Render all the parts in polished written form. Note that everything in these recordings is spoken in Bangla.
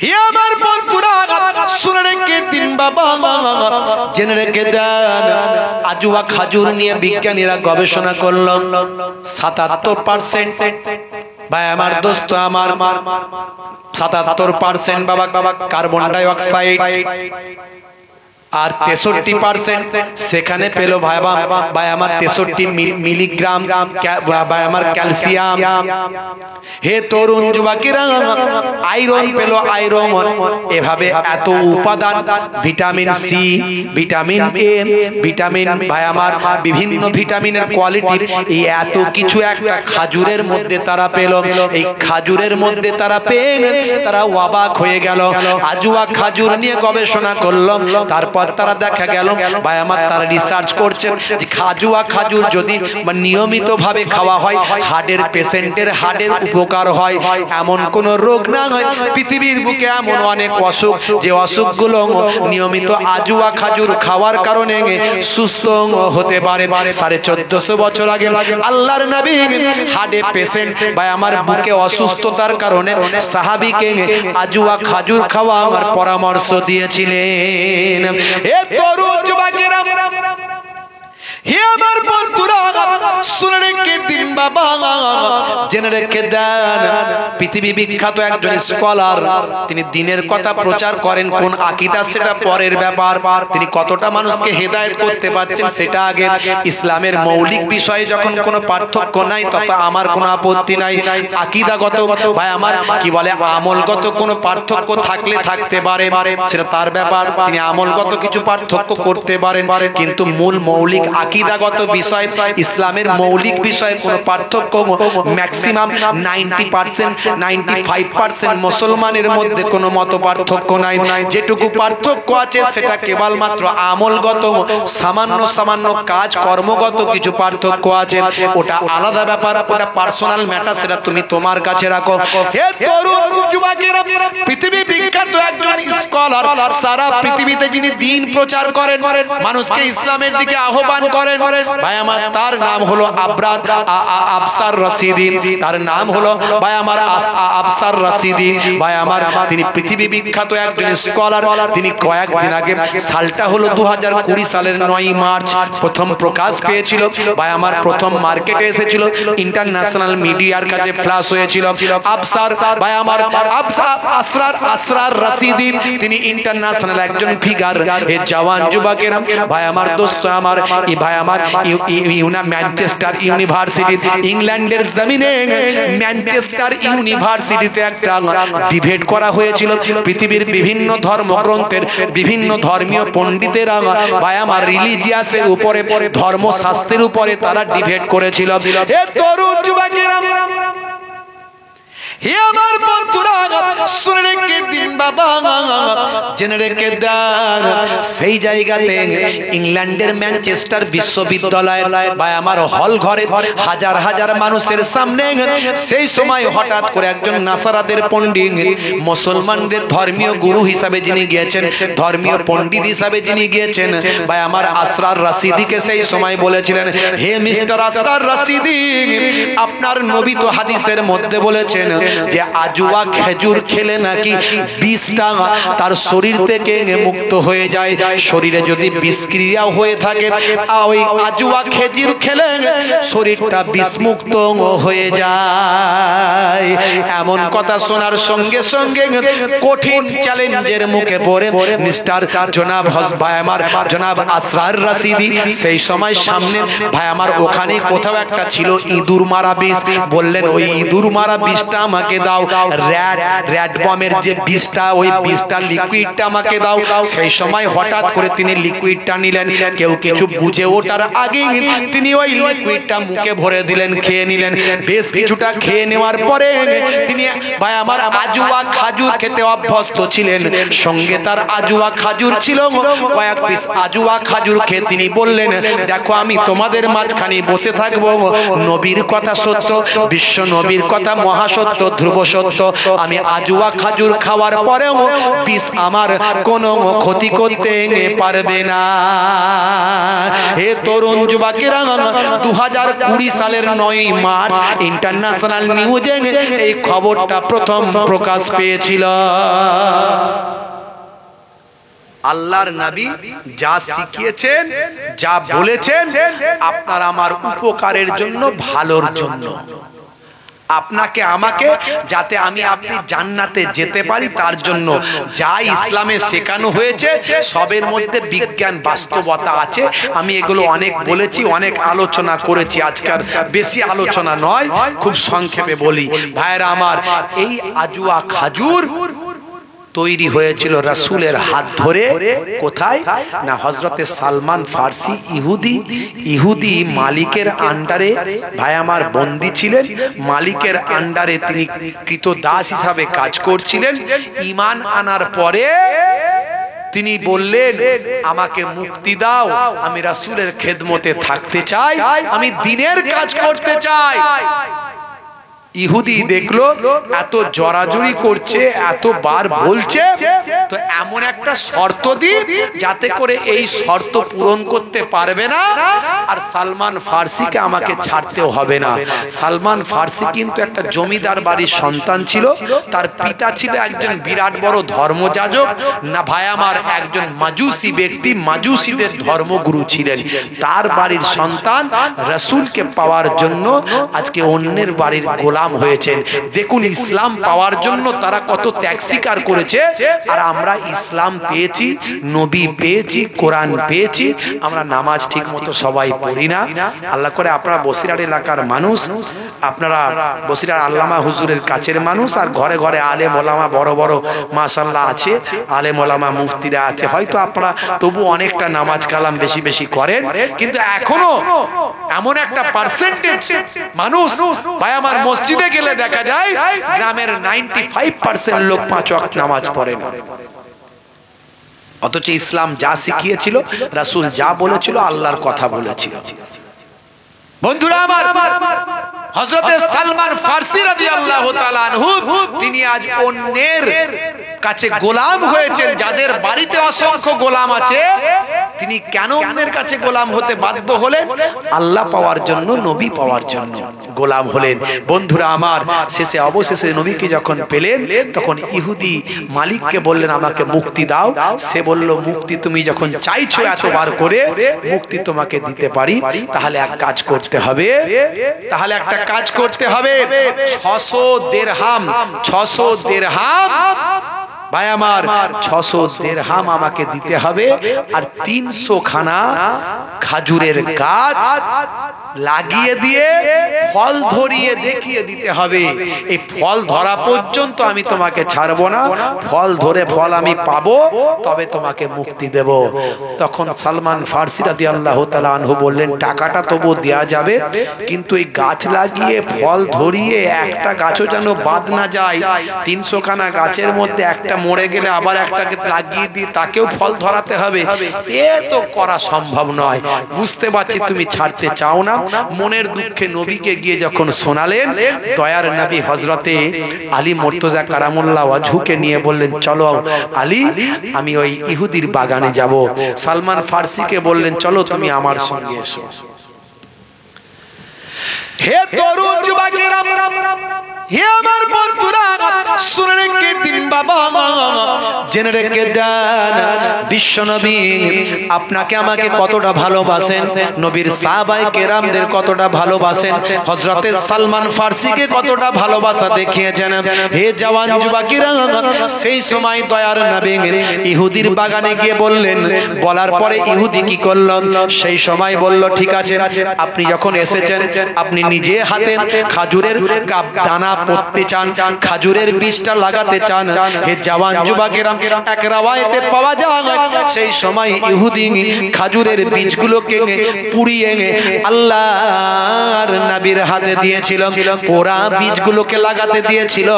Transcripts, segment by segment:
হে আমার বন্ধুরা, শুনে রেখে দিন বাবা, জেনে রেখে দেন, আজুয়া খাজুর নিয়ে বিজ্ঞানীরা গবেষণা করলো 77%। ভাই আমার দোস্ত আমার, 77% বাবা কার্বন ডাই অক্সাইড, আর 63% সেখানে পেল ভাই আমার 63 মিলিগ্রাম ভাই আমার ক্যালসিয়াম। হে তরুণ যুবকেরা, আয়রন পেল আয়রন। এভাবে এত উপাদান, vitamin C, vitamin A, vitamin ভাই আমার বিভিন্ন ভিটামিনের কোয়ালিটি, এই এত কিছু একটা খাজুরের মধ্যে তারা পেল। এই খাজুরের মধ্যে তারা পেয়ে তারা অবাক হয়ে গেল। আজুয়া খাজুর নিয়ে গবেষণা করলো। তারপর তারা দেখা গেল ভাই আমার, তারা রিসার্চ করছে যে আজুয়া খাজুর যদি নিয়মিত ভাবে খাওয়া হয়, হার্টের পেশেন্টের হার্টের উপকার হয়, এমন কোন রোগ না হয়। পৃথিবীর বুকে এমন অনেক অসুখ, যে অসুখগুলো নিয়মিত আজুয়া খাজুর খাওয়ার কারণে সুস্থ হতে পারে। 1450 বছর আগে আল্লাহর নবী হার্টের পেশেন্ট ভাই আমার বুকে অসুস্থতার কারণে সাহাবীকে আজুয়া খাজুর খাওয়া আমার পরামর্শ দিয়েছিলেন। এ তরুণ যুবকেরা, হে আমার বন্ধুরা, শুনে রেখে দিন বাবা, জেনে রেখে দেন, পৃথিবী বিখ্যাত একজন স্কলার, তিনি দ্বীনের কথা প্রচার করেন। কোন আকীদা সেটা পরের ব্যাপার, তিনি কতটা মানুষকে হেদায়েত করতে পারছেন সেটা আগে। ইসলামের মৌলিক বিষয়ে যখন কোনো পার্থক্য নাই, তখন আমার কোনো আপত্তি নাই। আকীদাগত ভাই আমার কি বলে, আমলগত কোনো পার্থক্য থাকলে থাকতে পারে, সেটা তার ব্যাপার, তিনি আমলগত কিছু পার্থক্য করতে পারেন। কিন্তু মূল মৌলিক আকীদাগত বিষয়, ইসলামের মৌলিক বিষয়ে কোনো পার্থক্য ম্যাক্সিমাম 90%, 95% মুসলমানের মধ্যে কোনো মত পার্থক্য নাই। যেটুকু পার্থক্য আছে সেটা কেবলমাত্র আমলগত, সামান্য সামান্য কাজ কর্মগত কিছু পার্থক্য আছে, ওটা আলাদা ব্যাপার, ওটা পার্সোনাল ম্যাটার, সেটা তুমি তোমার কাছে রাখো। হে তরুণ যুবকেরা, পৃথিবী বিখ্যাত একজন স্কলার, সারা পৃথিবীতে যিনি দ্বীন প্রচার করেন, মানুষকে ইসলামের দিকে আহ্বান করেন ভাই আমার, তার নাম হলো আফসার রাশিদি। তার নাম হলো ভাই আমার আফসার রাশিদি ভাই আমার। তিনি পৃথিবী বিখ্যাত একজন স্কলার। তিনি কয়েকদিন আগে, সালটা হলো 2020 সালের 9 মার্চ প্রথম প্রকাশ পেয়েছিল ভাই আমার, প্রথম মার্কেটে এসেছিল, ইন্টারন্যাশনাল মিডিয়ার কাছে ফ্ল্যাশ হয়েছিল। আফসার ভাই আমার, আসরার রাশিদি, তিনি ইন্টারন্যাশনাল একজন ফিগার। হে জওয়ান যুবকেরা, ভাই আমার দোস্ত আমার, ভাই আমার ম্যানচেস্টার ইউনিভার্সিটি, ইংল্যান্ডের জমিনে ম্যানচেস্টার ইউনিভার্সিটিতে একটা ডিবেট করা হয়েছিল। পৃথিবীর বিভিন্ন ধর্মগ্রন্থের বিভিন্ন ধর্মীয় পণ্ডিতেরা ভাই আমার রিলিজিয়াসের উপরে, ধর্মশাস্ত্রের উপরে তারা ডিবেট করেছিল। এ তরুণ যুবকেরা, হে আমার বন্ধুরা, শুনে রেখে দিন বাবা, জেনে রেখে দেন, সেই জায়গাতে ইংল্যান্ডের ম্যানচেস্টার বিশ্ববিদ্যালয় ভাই আমার হল ঘরে হাজার হাজার মানুষের সামনে সেই সময় হঠাৎ করে একজন নাসারাদের পণ্ডিত, মুসলমানদের ধর্মীয় গুরু হিসাবে যিনি গিয়েছেন, ধর্মীয় পণ্ডিত হিসাবে যিনি গিয়েছেন ভাই আমার, আসরার রাশিদিকে সেই সময় বলেছিলেন, হে মিস্টার আসরার রাশিদি, আপনার নবী তো হাদিসের মধ্যে বলেছেন যে আজুয়া খেজুর খেলে নাকি বিষটা তার শরীর থেকে মুক্ত হয়ে যায়। শরীরে যদি বিষক্রিয়া হয়ে থাকে, ওই আজুয়া খেজুর খেলে শরীরটা বিষমুক্ত হয়ে যায়। এমন কথা শোনার সঙ্গে সঙ্গে কঠিন চ্যালেঞ্জের মুখে পড়ে মিস্টার জনাব ভাই আমার, জনাব আসরার রাশিদি, সেই সময় সামনে ভাই আমার ওখানে কোথাও একটা ছিল ইঁদুর মারা বিষ। বললেন, ওই ইঁদুর মারা বিষটা আমাকে দাও, র্যাড বমের যে বিষটা, ওই বিষটা লিকুইডটা আমাকে দাও। সেই সময় হঠাৎ করে তিনি লিকুইডটা নিলেন। কেউ কিছু বুঝে ওঠার আগে তিনি ওই লিকুইডটা মুখে ভরে দিলেন, খেয়ে নিলেন। বেশ কিছুটা খেয়ে নেওয়ার পরে তিনি ভাই আমার আজুয়া খাজুর খেতে অভ্যস্ত ছিলেন। সঙ্গে তার আজুয়া খাজুর ছিল, কয়েক পিস আজুয়া খাজুর খেয়ে তিনি বললেন, দেখো আমি তোমাদের মাঝখানে বসে থাকবো, নবীর কথা সত্য, বিশ্ব নবীর কথা মহাসত্য, ধ্রুব সত্য। আমি আজুয়া খাজুর খাওয়ার পরেও বিষ আমার আমার কোনো ক্ষতি করতে পারবে না। হে তরুণ যুবকেরা, 2020 সালের 9 মার্চ ইন্টারন্যাশনাল নিউজে এই খবরটা প্রথম প্রকাশ পেয়েছিল। আল্লাহর নবী যা শিখিয়েছেন, যা বলেছেন, আপনার আমার উপকারের জন্য, ভালোর জন্য, আপনাকে আমাকে যাতে আমি আপনি জান্নাতে যেতে পারি তার জন্য। যা ইসলামে শেখানো হয়েছে সবের মধ্যে বিজ্ঞান বাস্তবতা আছে। আমি এগুলো অনেক বলেছি, অনেক আলোচনা করেছি, আজকাল বেশি আলোচনা নয়, খুব সংক্ষেপে বলি। ভাইরা আমার, এই আজুয়া খাজুর তৈরি হয়েছিল রাসূলের হাত ধরে। কোথায় না, হযরতে সালমান ফার্সি ইহুদি মালিকের আন্ডারে ভাই আমার বন্দী ছিলেন। মালিকের আন্ডারে তিনি কৃতদাস হিসাবে কাজ করছিলেন। ঈমান আনার পরে তিনি বললেন, আমাকে মুক্তি দাও, আমি রাসূলের খেদমতে থাকতে চাই, আমি দ্বীনের কাজ করতে চাই। ইহুদি দেখলো এত জড়াজড়ি করছে, এতবার বলছে, তো এমন একটা শর্ত দি যাতে করে এই শর্ত পূরণ করতে পারবে না আর সালমান ফার্সিকে আমাকে ছাড়তেও হবে না। সালমান ফার্সি কিন্তু একটা জমিদার বাড়ির সন্তান ছিল। তার পিতা ছিল একজন বিরাট বড় ধর্মযাজক, না ভাই আমার, একজন মাজুসি ব্যক্তি, মাজুসিদের ধর্মগুরু ছিলেন। তার বাড়ির সন্তান রাসূলকে পাওয়ার জন্য আজকে অন্যের বাড়ির গোলাম হয়েছেন। দেখুন ইসলাম পাওয়ার জন্য তারা কত ত্যাগ স্বীকার করেছে। আর আমরা ইসলাম পেয়েছি, নবী পেয়েছি, কোরআন পেয়েছি, আমরা নামাজ ঠিক মতো সবাই পড়ি না। আল্লাহ করে আপনারা বসিরহাট এলাকার মানুষ, আপনারা বসিরহাট আল্লামা হুজুরের কাছের মানুষ, আর ঘরে ঘরে আলেম ওলামা বড় বড় মাশাআল্লাহ আছে, আলেম ওলামা মুফতিরা আছে, হয়তো আপনারা তবু অনেকটা নামাজ কালাম বেশি বেশি করেন, কিন্তু এখনো এমন একটা পার্সেন্টেজ মানুষ ভাই আমার, মসজিদে গেলে দেখা যায় গ্রামের 95% লোক 5 ওয়াক্ত নামাজ পড়ে না। অথচ ইসলাম যা শিখিয়েছিল, রাসূল যা বলেছিল, আল্লাহর কথা বলেছিল। বন্ধুরা আমার, হযরতে সালমান ফার্সি রাদিয়াল্লাহু তাআলা আনহু তিনি আজ অন্যের কাছে গোলাম হয়েছেন। যাদের বাড়িতে অসংখ্য গোলাম আছে, তিনি কেন অন্যের কাছে গোলাম হতে বাধ্য হলেন? আল্লাহ পাওয়ার জন্য, নবী পাওয়ার জন্য গোলাম হলেন। বন্ধুরা আমার, শেষে অবশেষে নবীকে যখন পেলেন, তখন ইহুদি মালিককে বললেন, আমাকে মুক্তি দাও। সে বলল, মুক্তি তুমি যখন চাইছো এতবার করে, মুক্তি তোমাকে দিতে পারি। তাহলে এক কাজ করতে হবে, তাহলে একটা কাজ করতে হবে। 600 দিরহাম ভাই আমার, 600 দিরহাম আমাকে দিতে হবে। আর 300 খানা খাজুরের গাছ লাগিয়ে দিয়ে ফল ধরিয়ে দেখিয়ে দিতে হবে। এই ফল ধরা পর্যন্ত আমি তোমাকে ছাড়বো না, ফল ধরে ফল আমি পাবো তবে তোমাকে মুক্তি দেব। তখন সালমান ফার্সি রাদিয়াল্লাহু তাআলা আনহু বললেন, টাকাটা তবু দেয়া যাবে, কিন্তু এই গাছ লাগিয়ে ফল ধরিয়ে একটা গাছও যেন বাদ না যায়। 300 খানা গাছের মধ্যে একটা মরে গেলে আবার একটাকে লাগিয়ে দিয়ে তাকেও ফল ধরাতে হবে, এ তো করা সম্ভব নয়। বুঝতে পারছি তুমি ছাড়তে চাও না। মনের দুঃখে নবীকে গিয়ে যখন শোনালেন, দয়ার নবী হযরতে আলী মুর্তজা কারামুল্লাহ ওয়াজহুকে নিয়ে বললেন, চলো আলী, আমি ওই ইহুদির বাগানে যাব। সালমান ফার্সিকে বললেন, চলো তুমি আমার সঙ্গে এসো। হে তরুণ যুবকেরা, হে আমার বন্ধুরা, শুনে রেখে দিন বাবা, জেনে রেখে দেন, বিশ্বনবী আপনাকে আমাকে কতটা ভালোবাসেন, নবীর সাহাবায়ে কেরামদের কতটা ভালোবাসেন, হযরতে সালমান ফার্সিকে কতটা ভালোবাসা দেখিয়েছেন। হে জওয়ান যুবকেরা, সেই সময় দয়ার নবী ইহুদির বাগানে গিয়ে বললেন। বলার পরে ইহুদি কি করল? সেই সময় বলল, ঠিক আছে, আপনি যখন এসেছেন, আপনি নিজে হাতে খাজুরের দানা পড়তে চান, খাজুরের বীজটা লাগাতে চান। হে জওয়ান যুবকেরা, এক রাওয়ায়াতে পাওয়া যায় সেই সময় ইহুদি খাজুরের বীজগুলোকে পুড়িয়ে আল্লাহর নবীর হাতে দিয়েছিল, পোড়া বীজগুলোকে লাগাতে দিয়েছিল।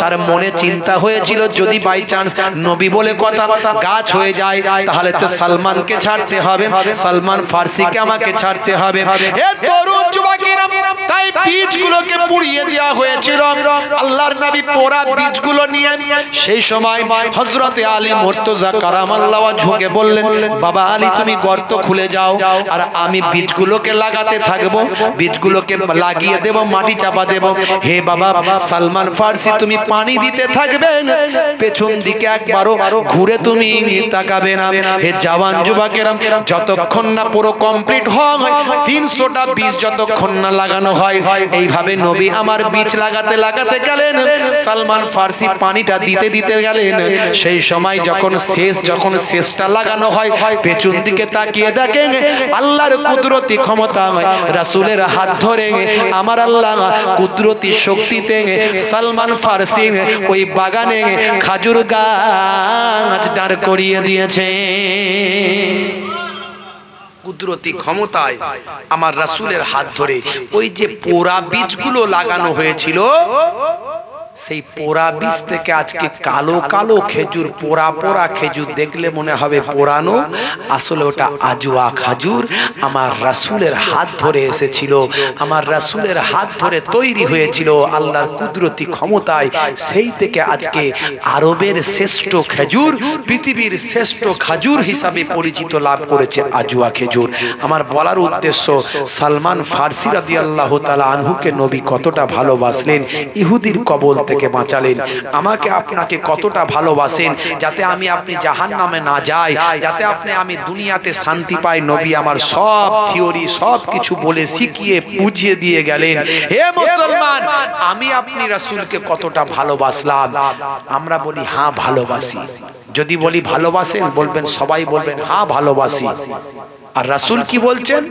তার মনে চিন্তা হয়েছিল, যদি বাই চান্স নবী বলে কথা গাছ হয়ে যায়, তাহলে তো সালমানকে ছাড়তে হবে, সালমান ফার্সিকে আমাকে ছাড়তে হবে। হে তরুণ যুবকেরা, তাই বীজগুলোকে পুড়িয়ে দেওয়া হয়েছিল। আল্লাহর নবী পোড়া বীজগুলো নিয়ে সেই সময় হযরত হযরতে আলী মুর্তজা কারামাল্লাহ ঝুঁকে বললেন, বাবা আলী তুমি গর্ত খুলে যাও আর আমি বীজগুলোকে লাগাতে থাকবো, বীজগুলোকে লাগিয়ে দেব, মাটি চাপা দেব। হে বাবা সালমান ফারসি তুমি পানি দিতে থাকবে, পেছন দিকে একবারও ঘুরে তুমি তাকাবে না। হে জওয়ান যুবকেরা, যতক্ষণ না পুরো কমপ্লিট হয় 300টা বীজ যতক্ষণ না লাগানো হয়, এইভাবে নবী আমার বীজ লাগাতে লাগাতে গেলেন। সালমান ফারসি পানিটা দিতে দিতে গেলেন। সেই সময় যখন শেষটা লাগানো হয়, পেছন দিকে তাকিয়ে দেখেন আল্লাহর কুদরতি ক্ষমতা, রাসূলের হাত ধরে আমার আল্লাহ কুদরতি শক্তিতে সালমান ফারসি ওই বাগানে খাজুর গাছ দাঁড় করিয়ে দিয়েছে। কুদরতি ক্ষমতায় আমার রাসূলের হাত ধরে ওই যে পোড়া বীজগুলো লাগানো হয়েছিল, সেই পোড়া বীজ থেকে আজকে কালো কালো খেজুর, পোড়া পোড়া খেজুর দেখলে মনে হবে পোড়ানো, আসলে ওটা আজওয়া খাজুর আমার রাসূলের হাত ধরে এসেছিল, আমার রাসূলের হাত ধরে তৈরি হয়েছিল আল্লাহর কুদরতি ক্ষমতায়। সেই থেকে আজকে আরবের শ্রেষ্ঠ খেজুর, পৃথিবীর শ্রেষ্ঠ খাজুর হিসাবে পরিচিত লাভ করেছে আজওয়া খেজুর। আমার বলার উদ্দেশ্য, সালমান ফারসি রাদিয়াল্লাহু তাআলা আনহুকে নবী কতটা ভালোবাসলেন, ইহুদির কবল থেকে বাঁচালেন। আমাকে আপনাকে কতটা ভালোবাসেন, যাতে আমি আপনি জাহান্নামে না যাই, যাতে আমি দুনিয়াতে শান্তি পাই। নবী আমার সব থিওরি সব কিছু বলে শিখিয়ে বুঝিয়ে দিয়ে গেলেন। হে মুসলমান, আমি আপনি রাসূলকে কতটা ভালোবাসলাম। আমরা বলি হ্যাঁ ভালোবাসি। যদি বলি ভালোবাসেন, বলবেন সবাই বলবেন হ্যাঁ ভালোবাসি। আর রাসূল কি বলছেন?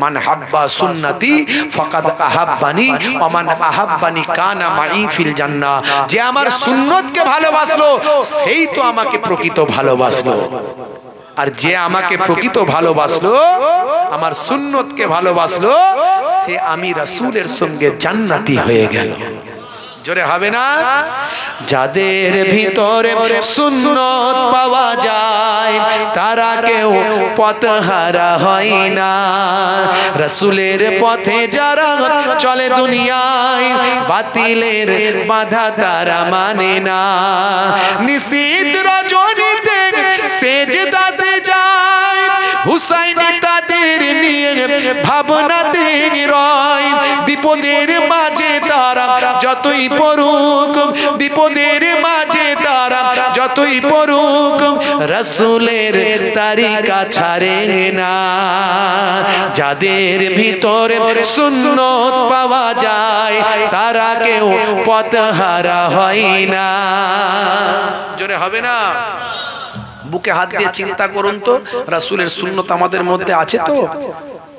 মান হাব্বা সুন্নতি ফাকাদ আহাব্বানি ওয়া মান আহাব্বানি কানা মাই ফিল জান্নাহ। যে আমার সুন্নতকে ভালোবাসলো সেই তো আমাকে প্রকৃত ভালোবাসলো। আর যে আমাকে প্রকৃত ভালোবাসলো, আমার সুন্নতকে ভালোবাসলো, সে আমি রাসূলের সঙ্গে জান্নাতি হয়ে গেল। জোরে হবে না? যাদের ভিতরে সুন্নত পাওয়া যায় তারা কেউ পথহারা হয় না। রাসূলের পথে যারা চলে দুনিয়ায়, বাতিলের বাধা তারা মানে না। নিশীথ রজনীতে সেজদাতে যায়, হুসাইনি তাদের নিয়ে ভাবনাতে রয়। বিপদের মাঝে তারা যতই পড়ুক, বিপদের মাঝে তারা যতই পড়ুক, রাসূলের তরিকা ছাড়ে না। যাদের ভিতরে সুন্নত পাওয়া যায় তারা কেউ পথহারা হয় না। জোরে হবে না? বুকে হাত দিয়ে চিন্তা করুন তো, রাসূলের সুন্নত আমাদের মধ্যে আছে তো?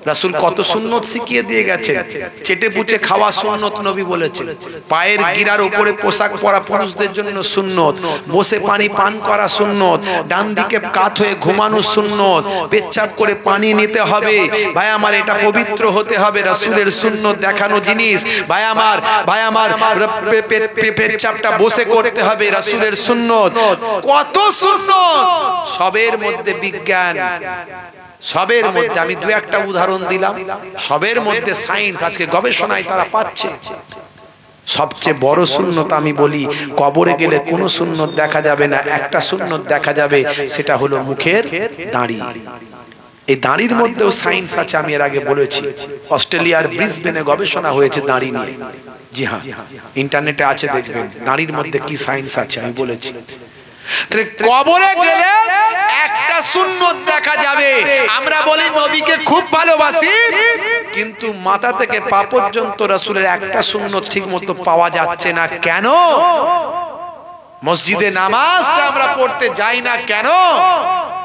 রাসূল কত সুন্নত শিখিয়ে দিয়ে গেছেন। চেটে পুচে খাওয়া সুন্নত নবী বলেছেন, পায়ের গিরার উপরে পোশাক পরা পুরুষদের জন্য সুন্নত, বসে পানি পান করা সুন্নত, ডান দিকে কাত হয়ে ঘুমানো সুন্নত, পেচ্ছাপ করে পানি নিতে হবে। ভাই আমার এটা পবিত্র হতে হবে, রাসূলের সুন্নত দেখানো জিনিস। ভাই আমার পেচ্ছাপটা বসে করতে হবে, রাসূলের সুন্নত। কত সুন্নত, সবের মধ্যে বিজ্ঞান, সবের মধ্যে আমি দু একটা উদাহরণ দিলাম, সবের মধ্যে সায়েন্স আজকে গবেষণায় তারা পাচ্ছে। সবচেয়ে বড় সুন্নত আমি বলি, কবরে গেলে কোনো সুন্নত দেখা যাবে না, একটা সুন্নত দেখা যাবে, সেটা হলো মুখের দাড়ি। এই দাড়ির মধ্যেও সায়েন্স আছে, আমি এর আগে বলেছি। অস্ট্রেলিয়ার ব্রিসবেনে গবেষণা হয়েছে দাড়ি নিয়ে। জি হ্যাঁ, ইন্টারনেটে আছে, দেখবেন দাড়ির মধ্যে কি সায়েন্স আছে, আমি বলেছি। কবরে গেলে একটা সুন্নত দেখা যাবে। আমরা বলি নবীকে খুব ভালোবাসি, কিন্তু মাথা থেকে পা পর্যন্ত রাসূলের একটা সুন্নত ঠিক মতো পাওয়া যাচ্ছে না। কেন? মসজিদে নামাজটা আমরা পড়তে যাই না কেন?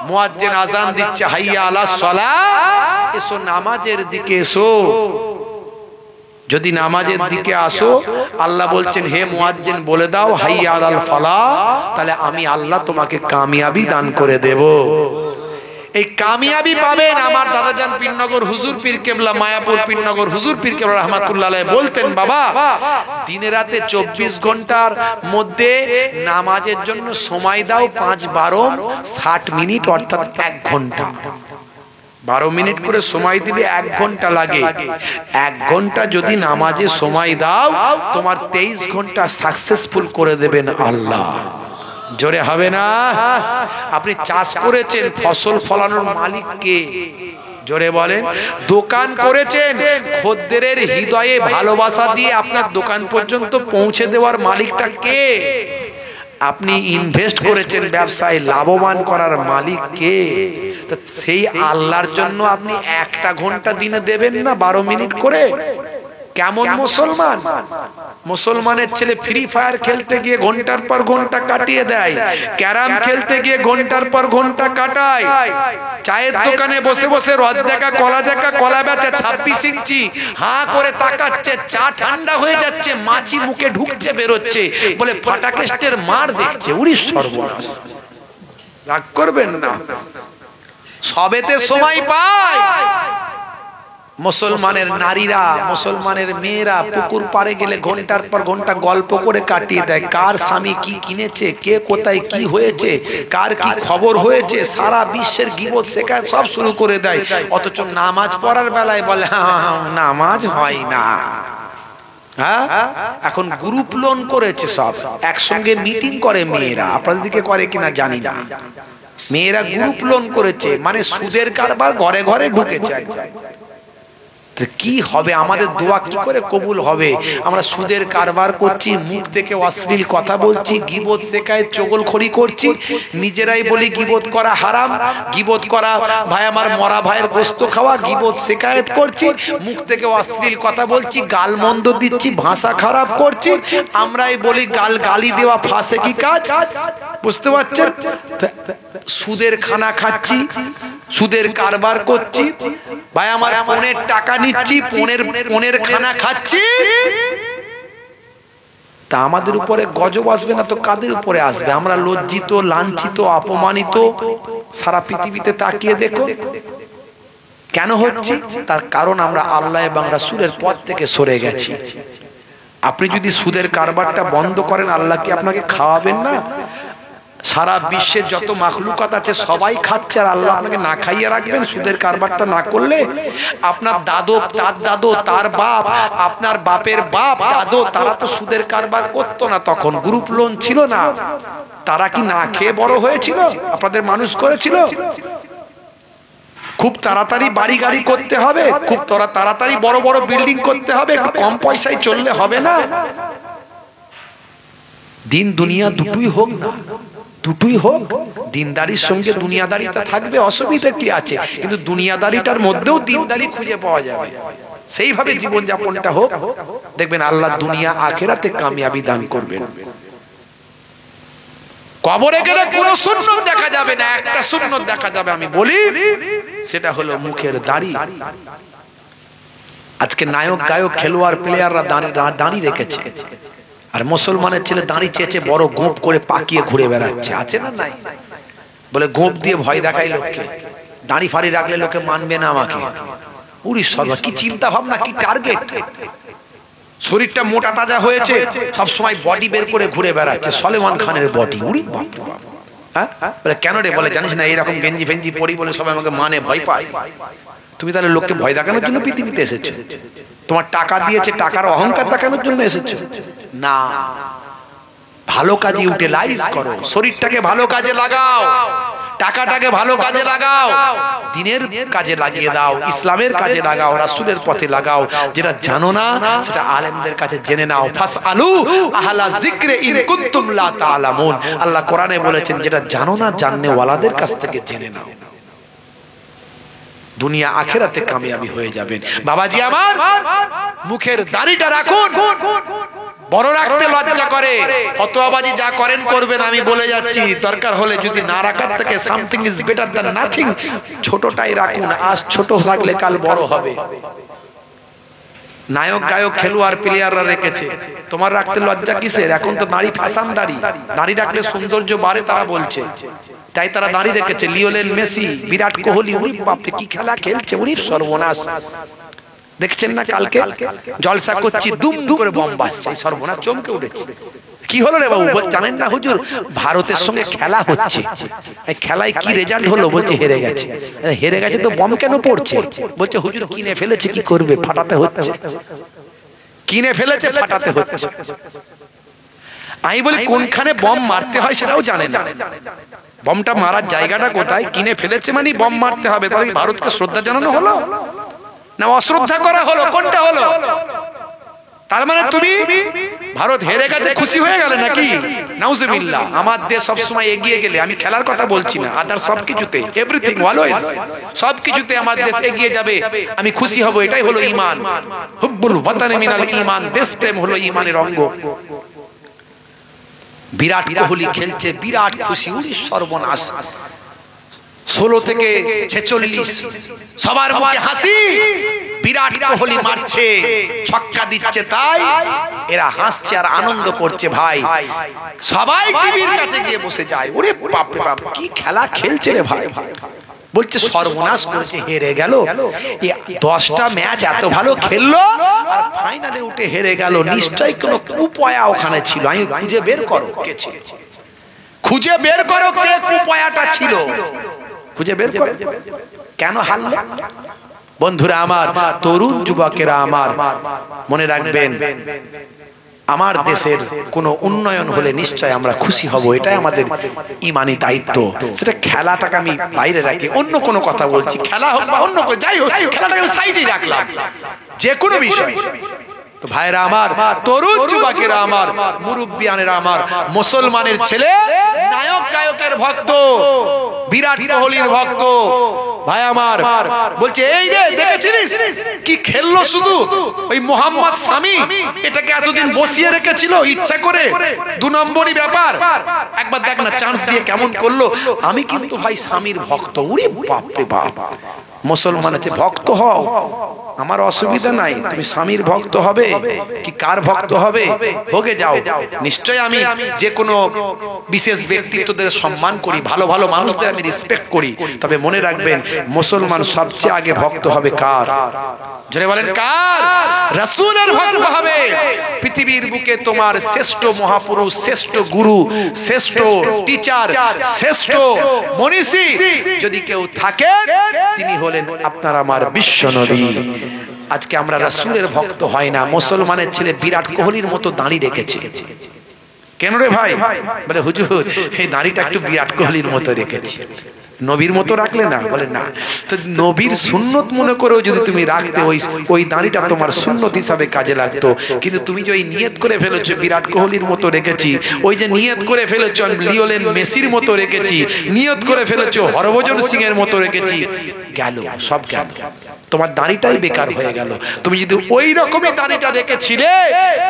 মুয়াজ্জিন আযান দিচ্ছে, হাইয়া আলাস সালাহ, এসো নামাজের দিকে এসো। যদি নামাজের দিকে আসো, আল্লাহ বলছেন হে মুয়াজ্জিন বলে দাও হাইয়া আলাল ফালাহ, তাহলে আমি আল্লাহ তোমাকে কামিয়াবি দান করে দেব। এই কামিয়াবি পাবেন। আমার দাদাজান পীরনগর হুজুর পীর কেবলা, মায়াপুর পীরনগর হুজুর পীর কেবলা রাহমাতুল্লাহ আলাইহি বলতেন, বাবা দিনে রাতে 24 ঘন্টার মধ্যে নামাজের জন্য সময় দাও 5-12 মিনিট, অর্থাৎ 1 ঘন্টা। 12 মিনিট করে সময় দিলে 1 ঘন্টা লাগে। 1 ঘন্টা যদি নামাজে সময় দাও, তোমার 23 ঘন্টা সাকসেসফুল করে দেবেন আল্লাহ। জোরে হবে না? আপনি চাষ করেছেন, ফসল ফলানোর মালিক কে? জোরে বলেন। দোকান করেছেন, খদ্দেরের হৃদয়ে ভালোবাসা দিয়ে আপনার দোকান পর্যন্ত পৌঁছে দেওয়ার মালিকটা কে? আপনি ইনভেস্ট করেছেন ব্যবসায়, লাভবান করার মালিক কে? তো সেই আল্লাহর জন্য আপনি একটা ঘন্টা দিনে দেবেন না 12 মিনিট করে? কেমন মুসলমান? মুসলমানের ছেলে ফ্রি ফায়ার খেলতে গিয়ে ঘন্টার পর ঘন্টা কাটিয়ে দেয়, ক্যারাম খেলতে গিয়ে ঘন্টার পর ঘন্টা কাটায়, চায়ের দোকানে বসে বসে রদ দেখা কলা বেচা 26 ইঞ্চি হা করে তাকাচ্ছে, চা ঠান্ডা হয়ে যাচ্ছে, মাছি মুখে ঢুকছে বেরোচ্ছে, বলে ফাটাকেস্টের মার দেখছে। উড়ি সর্বনাশ! রাগ করবেন না, সবেতে সময় পায়। মুসলমানের নারীরা, মুসলমানের মেয়েরা পুকুর পাড়ে গেলে ঘন্টার পর ঘন্টা গল্প করে কাটিয়ে দেয়, কার স্বামী কি কিনেছে, কে কোথায় কি হয়েছে, কার কি খবর হয়েছে, সারা বিশ্বের গীবত শেখায় সব শুরু করে দেয়। অথচ নামাজ পড়ার বেলায় বলে নামাজ হয় না। হ্যাঁ, এখন গ্রুপ লোন করেছে, সব একসঙ্গে মিটিং করে মেয়েরা। আপনাদের দিকে করে কিনা জানি না। মেয়েরা গ্রুপ লোন করেছে, মানে সুদের কারবার ঘরে ঘরে ঢুকেছে। কি হবে? আমাদের দোয়া কি করে কবুল হবে? আমরা সুদের কারবার করছি, মুখ থেকে অশ্লীল কথা বলছি, গীবত শেখায় চগলখড়ি করছি, নিজেরাই বলি গীবত করা হারাম, গীবত করা ভাই আমার মরা ভাইয়ের গোস্ত খাওয়া, গীবত শেখায়ত করছি, মুখ থেকে অশ্লীল কথা বলছি, গালমন্দ দিচ্ছি, ভাষা খারাপ করছি, আমরাই বলি গালি দেওয়া ফাঁসে কি কাজ? বুঝতে পারছেন? সুদের খানা খাচ্ছি, সুদের কারবার করছি, ভাই আমার পনের টাকা নিচ্ছি, পনের খানা খাচ্ছি, তা আমাদের উপরে গজব আসবে না তো কাদের উপরে আসবে? আমরা লজ্জিত, লাঞ্ছিত, অপমানিত। সারা পৃথিবীতে তাকিয়ে দেখো কেন হচ্ছে? তার কারণ আমরা আল্লাহ এবং রাসূলের পথ থেকে সরে গেছি। আপনি যদি সুদের কারবারটা বন্ধ করেন, আল্লাহ কি আপনাকে খাওয়াবেন না? সারা বিশ্বের যত মাখলুকাত আছে সবাই খাচ্ছে, আর আল্লাহ আপনাকে না খাইয়ে রাখবেন সুদের কারবারটা না করলে? আপনার দাদু, তার দাদু, তার বাপ, আপনার বাপের বাপ, দাদু, তারা তো সুদের কারবার করতো না, তখন গ্রুপ লোন ছিল না। তারা কি না খেয়ে বড় হয়েছিল? আপনাদের মানুষ করেছিল? খুব তাড়াতাড়ি বাড়ি গাড়ি করতে হবে, খুব তাড়াতাড়ি বড় বড় বিল্ডিং করতে হবে, একটু কম পয়সায় চললে হবে না? দিন দুনিয়া দুটোই হোক না, দুটোই হোক। দিনদারির সঙ্গে দুনিয়াদারিটা থাকবে, অসুবিধা কি আছে? কিন্তু দুনিয়াদারিটার মধ্যেও দিনদারি খুঁজে পাওয়া যাবে। সেইভাবে জীবন যাপনটা হোক, দেখবেন আল্লাহ দুনিয়া আখিরাতে কামিয়াবি দান করবেন। কবরে গেলে কোনো সুন্নত দেখা যাবে না, একটা সুন্নত দেখা যাবে, আমি বলি, সেটা হলো মুখের দাড়ি। আজকে নায়ক, গায়ক, খেলোয়াড়, প্লেয়াররা দাড়ি রেখেছে, আর মুসলমানের ছেলে দাড়ি চেয়েছে বড় গোপ করে পাকিয়ে ঘুরে বেড়াচ্ছে। আছে না নাই? বলে গোপ দিয়ে ভয় দেখাই লোককে, দাড়ি ফাড়ি রাখলে লোকে মানবে না আমাকে। উড়ি সর্বা, কি চিন্তা ভাবনা, কি টার্গেট! শরীরটা মোটা তাজা হয়েছে, সব সময় বডি বের করে ঘুরে বেড়াচ্ছে, সলেমান খানের বডি। উড়ি বাপ! হ্যাঁ, বলে কেন রে? বলে জানিস না এরকম গেঞ্জি ফেঞ্জি পরি বলে সবাই আমাকে মানে, ভয় পায়। তুমি তাহলে লোককে ভয় দেখানোর জন্য পৃথিবীতে এসেছো? তোমার টাকা দিয়েছে, টাকার অহংকার দেখানোর জন্য এসেছো? না, ভালো কাজে ইউটিলাইজ করো, শরীরটাকে ভালো কাজে লাগাও, টাকাটাকে ভালো কাজে লাগাও, দ্বীনের কাজে লাগিয়ে দাও, ইসলামের কাজে লাগাও, রাসূলের পথে লাগাও। যেটা জানো না সেটা আলেমদের কাছে জেনে নাও। ফাসআলু আহলা যিকরি ইন কুনতুম লা তা'লামুন। আল্লাহ কোরআনে বলেছেন, যেটা জানো না জাননে ওয়ালাদের কাছ থেকে জেনে নাও। দুনিয়া আখিরাতে কামিয়াবি হয়ে যাবেন। বাবাজি আমার, মুখের দাড়িটা রাখুন। বড় রাখতে লজ্জা করে, ফতোয়াবাজি যা করেন করবেন, আমি বলে যাচ্ছি। দরকার হলে যদি না রাখার থেকে something is better than nothing, ছোটটাই রাখুন। আজ ছোট থাকলে কাল বড় হবে। নায়ক, গায়ক, খেলোয়াড়, প্লেয়াররা রেখেছে, তোমার রাখতে লজ্জা কিসের? এখন তো নারী ফ্যাশন দাড়ি, দাড়ি রাখলে সৌন্দর্য বাড়ে তারা বলছে, তাই তারা দাড়ি রেখেছে। লিওনেল মেসি, বিরাট কোহলি, উনি বাপরে কি খেলা খেলছে, উনি সর্বনাশ। দেখছেন না কালকে জলসা করছি, দুম করে বম বাজছে, সর্বনাশ, চমকে উঠেছে। কি হলো রে বাবু? জানেন না হুজুর, ভারতের সঙ্গে খেলা হচ্ছে, খেলায় কি রেজাল্ট হলো? বলছে হেরে গেছে। হেরে গেছে তো বম কেন পড়ছে? বলছে হুজুর কিনে ফেলেছে, কি করবে, ফাটাতে হচ্ছে। কিনে ফেলেছে, ফাটাতে হচ্ছে। আমি বলি কোনখানে বম মারতে হয় সেটাও জানে না। বমটা মারার জায়গাটা কোথায় কিনে ফেলেছে মানে বম মারতে হবে, তাহলে ভারতকে শ্রদ্ধা জানানো হলো না অশ্রদ্ধা করা হলো? কোনটা হলো? তার মানে তুমি ভারত হেরে গেছে খুশি হয়ে গেলে নাকি? নাউজুবিল্লাহ। আমার দেশ সবসময় এগিয়ে গেলে, আমি খেলার কথা বলছি না, আদার সবকিছুতে, এভরিথিং অলওয়েজ সবকিছুতে আমার দেশ এগিয়ে যাবে, আমি খুশি হব, এটাই হলো ঈমান। হুব্বুল ওয়াতানি মিনাল ঈমান, দেশপ্রেম হলো ঈমানের অঙ্গ। বিরাট কোহলি খেলছে, বিরাট খুশি, উড়ির সর্বনাশ। 16 থেকে 46 সবার মুখে হাসি। বিরাট কোহলি মারছে, ছক্কা দিচ্ছে, তাই এরা হাসছে আর আনন্দ করছে। ভাই সবাই টিভির কাছে গিয়ে বসে যায়, ওরে বাপ রে বাপ কি খেলা খেলছে রে ভাই। বলছে সর্বনাশ করেছে, হেরে গেল। 10টা ম্যাচ এত ভালো খেললো আর ফাইনালে উঠে হেরে গেল। নিশ্চয়ই কোনো কুপয়া ওখানে ছিল। আমি খুঁজে বের করো কে ছিল, খুঁজে বের করো কে কুপয়াটা ছিল, খুঁজে বের করো কেন হারলো। বন্ধুরা আমার, তরুণ যুবকেরা আমার, মনে রাখবেন আমার দেশের কোনো উন্নয়ন হলে নিশ্চয় আমরা খুশি হব, এটাই আমাদের ঈমানি দায়িত্ব। সেটা খেলাটাকে আমি বাইরে রাখি, অন্য কোনো কথা বলছি, খেলা হোক বা অন্য যাই হোক, খেলাটাকে আমি সাইডে রাখলাম, যে কোনো বিষয়। তো ভাইরা আমার, তরুণ যুবকেরা আমার, মুরব্বিয়ানেরা আমার, মুসলমানের ছেলে নায়ক গায়কের ভক্ত, বিরাট কোহলির ভক্ত ভাই আমার, বলছে এই রে দেখেছিস কি খেললো, শুধু ওই মোহাম্মদ শামি এটাকে এতদিন বসিয়ে রেখেছিল ইচ্ছা করে, 2 নম্বরই ব্যাপার, একবার দেখ না চান্স দিয়ে কেমন করলো। আমি কিন্তু ভাই শামির ভক্ত। উরি বাপ রে বাপ, মুসলমান আছে ভক্ত হও, আমার অসুবিধা নাই, তুমি স্বামীর ভক্ত হবে কি কার ভক্ত হবে হোগে যাও। নিশ্চয় আমি যে কোনো বিশেষ ব্যক্তিত্বদের সম্মান করি, ভালো ভালো মানুষদের আমি রেসপেক্ট করি, তবে মনে রাখবেন মুসলমান সবচেয়ে আগে ভক্ত হবে কার? জোরে বলেন কার? রাসূলের ভক্ত হবে। পৃথিবীর বুকে তোমার শ্রেষ্ঠ মহাপুরুষ, শ্রেষ্ঠ গুরু, শ্রেষ্ঠ টিচার, শ্রেষ্ঠ মনীষী যদি কেউ থাকে, তিনি হলেন আপনার আমার বিশ্ব নবী। আজকে আমরা রাসূলের ভক্ত হয় না। মুসলমানের ছেলে বিরাট কোহলির মতো দাঁড়ি রেখেছে, কেন রে ভাই? বলে হুজুর এই দাঁড়িটা একটু বিরাট কোহলির মতো রেখেছি। নবীর মতো রাখলে না? বলে না, তো নবীর সুন্নত মনে করেও যদি তুমি রাখতে, ওই দাঁড়িটা তোমার সুন্নত হিসাবে কাজে লাগতো। কিন্তু তুমি যে ওই নিয়ত করে ফেলেছো বিরাট কোহলির মতো রেখেছি, ওই যে নিয়ত করে ফেলেছো লিওনেল মেসির মতো রেখেছি, নিয়ত করে ফেলেছো হরভজন সিং এর মতো রেখেছি, গেল সব গেল, তোমার দাড়িটাই বেকার হয়ে গেল। তুমি যদি ওই রকমই দাড়িটা রেখেছিলে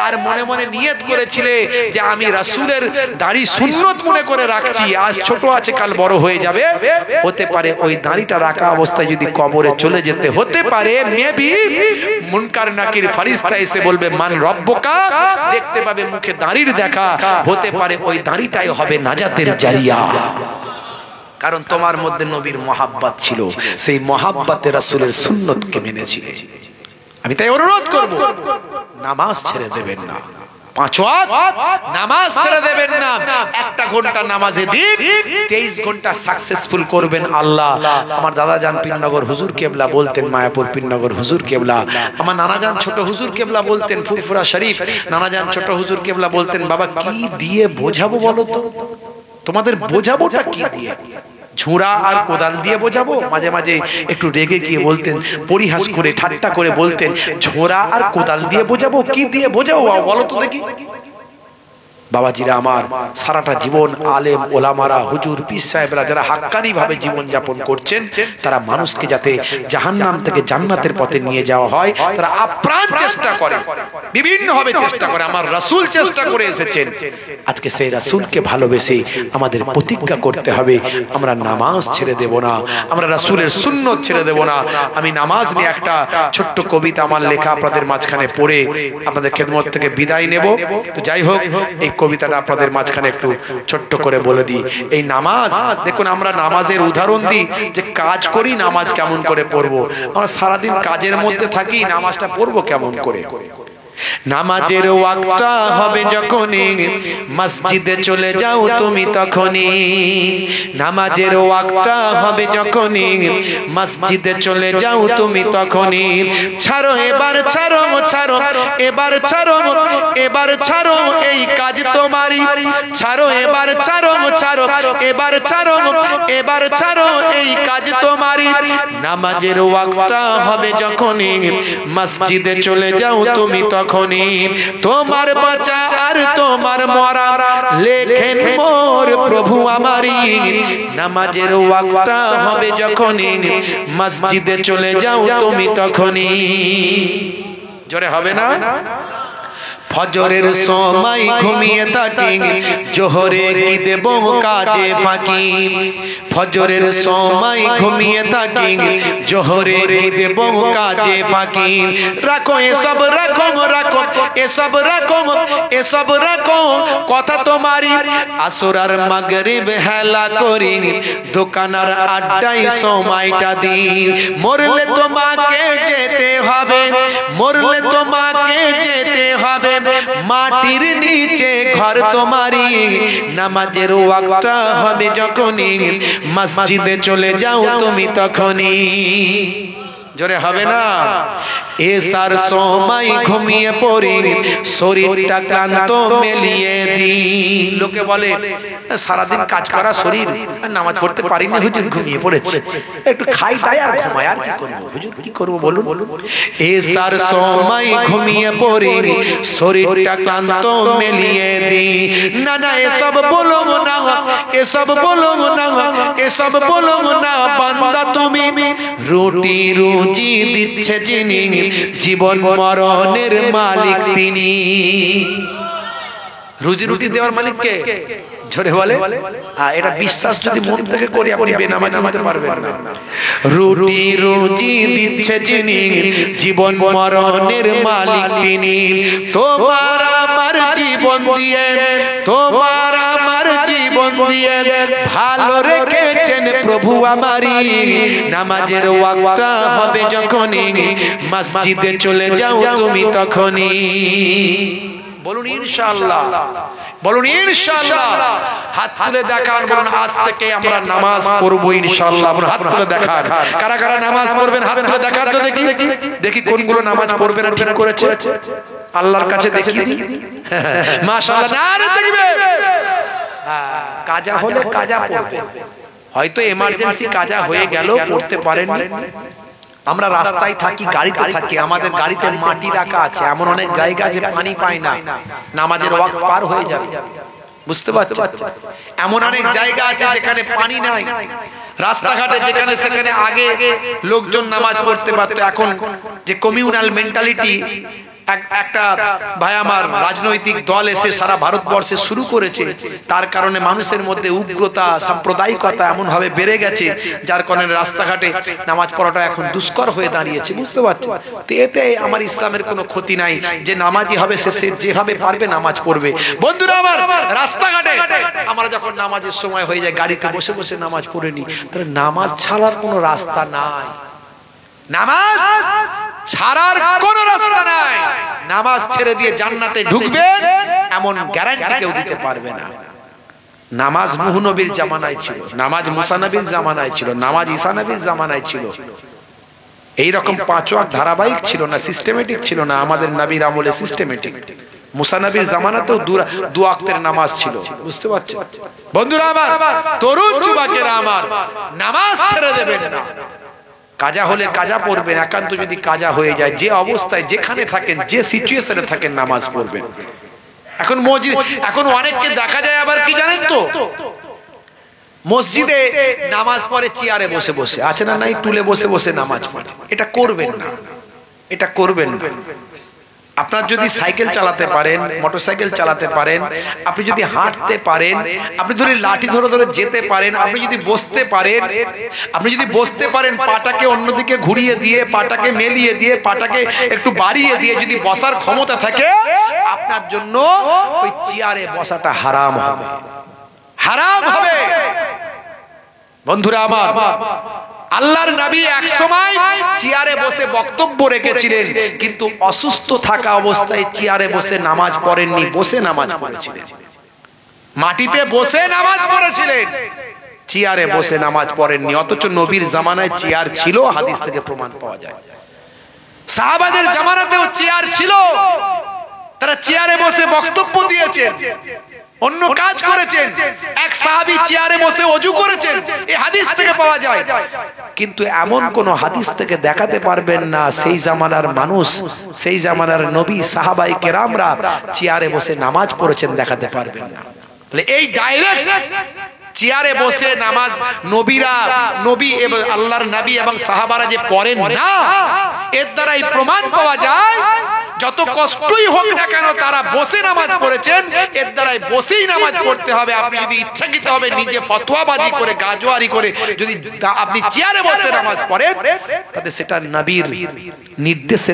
আর মনে মনে নিয়ত করেছিলে যে আমি রাসূলের দাড়ি সুন্নত মনে করে রাখছি, আজ ছোট আছে কাল বড় হয়ে যাবে, হতে পারে ওই দাড়িটা রাখা অবস্থায় যদি কবরে চলে যেতে, হতে পারে মেবি মুনকার নাকির ফেরেশতা এসে বলবে মান রব্বুকা, দেখতে পাবে মুখে দাড়ির দেখা, হতে পারে ওই দাড়িটাই হবে নাজাতের জারিয়া। কারণ তোমার মধ্যে নবীর মহাব্বত ছিল, সেই মহাব্বতে রাসূলের সুন্নতকে মেনেছিলে। আমি তাই অনুরোধ করব, নামাজ ছেড়ে দেবেন না, 5 ওয়াক্ত নামাজ ছেড়ে দেবেন না। 1 ঘন্টা নামাজে দিন 23 ঘন্টা সাকসেসফুল করবেন আল্লাহ। আমার দাদা জান পীরনগর হুজুর কেবলা বলতেন, মায়াপুর পীরনগর হুজুর কেবলা, আমার নানা জান ছোট হুজুর কেবলা বলতেন, ফুরফুরা শরীফ নানা জান ছোট হুজুর কেবলা বলতেন, বাবা কি দিয়ে বোঝাবো বলো তো, তোমাদের বোঝাবোটা কি দিয়ে? ঝুড়া আর কোদাল দিয়ে বোঝাবো? মাঝে মাঝে একটু রেগে গিয়ে বলতেন, পরিহাস করে ঠাট্টা করে বলতেন, ঝোড়া আর কোদাল দিয়ে বোঝাবো? কি দিয়ে বোঝাবো বলো তো দেখি। বাবাজিরা আমার, সারাটা জীবন আলেম ওলামারা হুজুর পীর সাহেবরা যারা হাক্কানি ভাবে জীবন যাপন করছেন, তারা মানুষকে যাতে জাহান্নাম থেকে জান্নাতের পথে নিয়ে যাওয়া হয়, তারা আপ্রাণ চেষ্টা করে, বিভিন্ন ভাবে চেষ্টা করে। আমার রাসূল চেষ্টা করে এসেছেন। আজকে সেই রাসূলকে ভালোবেসে আমাদের প্রতিজ্ঞা করতে হবে, আমরা নামাজ ছেড়ে দেব না, আমরা রাসূলের সুন্নত ছেড়ে দেব না। আমি নামাজ নিয়ে একটা ছোট্ট কবিতা আমার লেখা আপনাদের মাঝখানে পড়ে আপনাদের খেদমত থেকে বিদায় নেব। তো যাই হোক, এই কবিতাটা আপনাদের মাঝখানে একটু ছোট্ট করে বলে দিই। এই নামাজ দেখুন, আমরা নামাজের উদাহরণ দিই যে কাজ করি, নামাজ কেমন করে পড়বো? আমরা সারাদিন কাজের মধ্যে থাকি, নামাজটা পড়বো কেমন করে? নামাজের ওয়াক্তটা হবে যখনই মসজিদে চলে যাও তুমি তখনই। নামাজের ওয়াক্তটা হবে যখনই মসজিদে চলে যাও তুমি তখনই। ছাড়ো এবার ছাড়ো ছাড়ো এবার ছাড়ো এবার ছাড়ো এই কাজ তোমারই। ছাড়ো এবার ছাড়ো ছাড়ো এবার ছাড়ো এবার ছাড়ো এই কাজ তোমারই। নামাজের ওয়াক্তটা হবে যখনই মসজিদে চলে যাও তুমি তখনই। তোমার বাঁচা আর তোমার মরা লেখেন মোর প্রভু আমারই। নামাজের ওয়াক্তটা হবে যখনই মসজিদে চলে যাও তুমি তখনই। জোরে হবে না? ফজরের সময় ঘুমিয়ে থাকি জোহরে কি দেব কাজে ফাঁকি। ফজরের সময় ঘুমিয়ে থাকি জোহরে কি দেব কাজে ফাঁকি। রাখো এসব রাখো রাখো এসব রাখো এসব রাখো কথা তোমারই। আসর আর মাগরিব হেলা করি দোকানার আড্ডায় সময়টা দিই। মরলে তোমাকে যেতে হবে মরলে তোমাকে যেতে হবে মাটির নিচে ঘর তোমারই। নামাজের ওয়াক্তটা হবে যখনই মসজিদে চলে যাও তুমি তখনই। জোরে হবে না? এসার সময় ঘুমিয়ে পড়ি শরীরটা ক্লান্ত মেলিয়ে দি। লোকে বলে সারাদিন কাজ করা শরীর নামাজ পড়তে পারিনি হুজুর ঘুমিয়ে পড়েছে, একটু খাই তাই আর ঘুমাই, আর কি করবো হুজুর, কি করবো বলুন। এসার সময় ঘুমিয়ে পড়ি শরীরটা ক্লান্ত মেলিয়ে দি। না না এসব বলো না এসব বলো না এসব বলো না বান্দা তুমি। রুটি রুজি দিচ্ছে যিনি জীবন মরণের মালিক তিনি। রুজি রুটি দেওয়ার মালিক কে? জোরে বলে। এটা বিশ্বাস যদি মন থেকে করি আপনি বেনামাজি হতে পারবেন না। রুটি রুজি দিচ্ছে যিনি জীবন মরণের মালিক তিনি। তোমার আমার জীবন দিয়ে তোমার আমার জীবন দিয়ে ভালো রেখেছেন প্রভু আমারই। নামাজের ওয়াক্তটা হবে যখনই মসজিদে চলে যাও তুমি তখনই। বলুন ইনশাআল্লাহ, বলুন ইনশাআল্লাহ। হাত তুলে দেখান, বলুন আজ থেকে আমরা নামাজ পড়বো ইনশাআল্লাহ। বলুন হাত তুলে দেখান কারা কারা নামাজ পড়বেন, হাত তুলে দেখান তো দেখি দেখি কোনগুলো নামাজ পড়বেন ঠিক করেছে আল্লাহর কাছে দেখি দিই। মাশাআল্লাহ নারে তাকবীর। কাজা হলে কাজা পড়বে, হয়তো এমার্জেন্সি কাজা হয়ে গেল পড়তে পারেননি। আমরা রাস্তায় থাকি গাড়িতে থাকি, আমাদের গাড়িতে মাটি রাখা আছে, এমন অনেক জায়গা আছে পানি পায় না, নামাজের ওয়াক্ত পার হয়ে যাবে, বুঝতে পারছো? এমন অনেক জায়গা আছে যেখানে পানি নাই, রাস্তাঘাটে যেখানে সেখানে আগে লোকজন নামাজ পড়তে পারতো, এখন যে কমিউনাল মেন্টালিটি একটা ভাই আমার রাজনৈতিক দল এসে সারা ভারতবর্ষে শুরু করেছে, তার কারণে মানুষের মধ্যে উগ্রতা সাম্প্রদায়িকতা এমন ভাবে বেড়ে গেছে যার কারণে রাস্তাঘাটে নামাজ পড়াটা এখন দুষ্কর হয়ে দাঁড়িয়েছে, বুঝতে পারছো? তো এতে আমার ইসলামের কোনো ক্ষতি নাই, যে নামাজি হবে সে যেভাবে পারবে নামাজ পড়বে। বন্ধুরা আমার, রাস্তাঘাটে আমরা যখন নামাজের সময় হয়ে যায় গাড়িতে বসে বসে নামাজ পড়ে নি, তাহলে নামাজ ছাড়ার কোনো রাস্তা নাই, নামাজ ছাড়ার কোন রাস্তা নাই। নামাজ ছেড়ে দিয়ে জান্নাতে ঢুকবেন এমন গ্যারান্টি কেউ দিতে পারবে না। নামাজ নূহ নবীর জামানায় ছিল, নামাজ মুসা নবীর জামানায় ছিল, নামাজ ঈসা নবীর জামানায় ছিল, এইরকম 5 ওয়াক্ত ধারাবাহিক ছিল না, সিস্টেমেটিক ছিল না। আমাদের নবীর আমলে সিস্টেমেটিক। মুসা নবীর জামানাতেও 2 ওয়াক্তের নামাজ ছিল, বুঝতে পারছো? বন্ধুরা আমার, তরুণ যুবকেরা আমার, নামাজ ছেড়ে দেবেন না। কাজা হলে কাজা পড়বেন, একান্ত যদি কাজা হয়ে যায়, যে অবস্থায় যেখানে থাকেন, যে সিচুয়েশনে থাকেন, নামাজ পড়বেন। এখন মসজিদ, এখন অনেককে দেখা যায় আবার কি জানেন তো, মসজিদে নামাজ পড়ে চেয়ারে বসে বসে, আছে না নাই, টুলে বসে বসে নামাজ পড়ে। এটা করবেন না, এটা করবেন না। আপনার যদি সাইকেল চালাতে পারেন, মোটরসাইকেল চালাতে পারেন, আপনি যদি হাঁটতে পারেন, আপনি ধরে লাঠি ধরে ধরে যেতে পারেন, আপনি যদি বসতে পারেন, আপনি যদি বসতে পারেন, পাটাকে অন্যদিকে ঘুরিয়ে দিয়ে, পাটাকে মেলিয়ে দিয়ে, পাটাকে একটু বাড়িয়ে দিয়ে যদি বসার ক্ষমতা থাকে, আপনার জন্য ওই চেয়ারে বসাটা হারাম হবে, হারাম হবে। বন্ধুরা আমার, আল্লাহর নবী এক সময় চেয়ারে বসে বক্তব্য রেখেছিলেন, কিন্তু অসুস্থ থাকা অবস্থায় চেয়ারে বসে নামাজ পড়েননি, বসে নামাজ পড়েছিলেন। মাটিতে বসে নামাজ পড়েছিলেন, চেয়ারে বসে নামাজ পড়েননি। অথচ নবীর জামানায় চেয়ার ছিল, হাদিস থেকে প্রমাণ পাওয়া যায়। সাহাবাদের জামানাতেও চেয়ার ছিল, তারা চেয়ারে বসে বক্তব্য দিয়েছেন, অন্য কাজ করেছেন। এক সাহাবী চেয়ারে বসে ওযু করেছেন, এই হাদিস থেকে পাওয়া যায়। কিন্তু এমন কোন হাদিস থেকে দেখাতে পারবেন না সেই জামানার মানুষ, সেই জামানার নবী সাহাবায়ে কেরামরা চেয়ারে বসে নামাজ পড়েছেন, দেখাতে পারবেন না। তাহলে এই ডাইরেক্ট চেয়ারে বসে নামাজ নবী এবং আল্লাহর নবী এবং সাহাবারা যে পড়েন না, এর দ্বারাই প্রমাণ পাওয়া যায় যত কষ্টই হোক না কেন তারা বসে নামাজ পড়েছেন, এর দ্বারাই বসেই নামাজ পড়তে হবে। আপনি যদি ইচ্ছাকৃত হবে নিজে ফতোয়াবাজি করে গাজোয়ারি করে যদি আপনি চেয়ারে বসে নামাজ পড়েন, তাতে সেটা নবীর নির্দেশের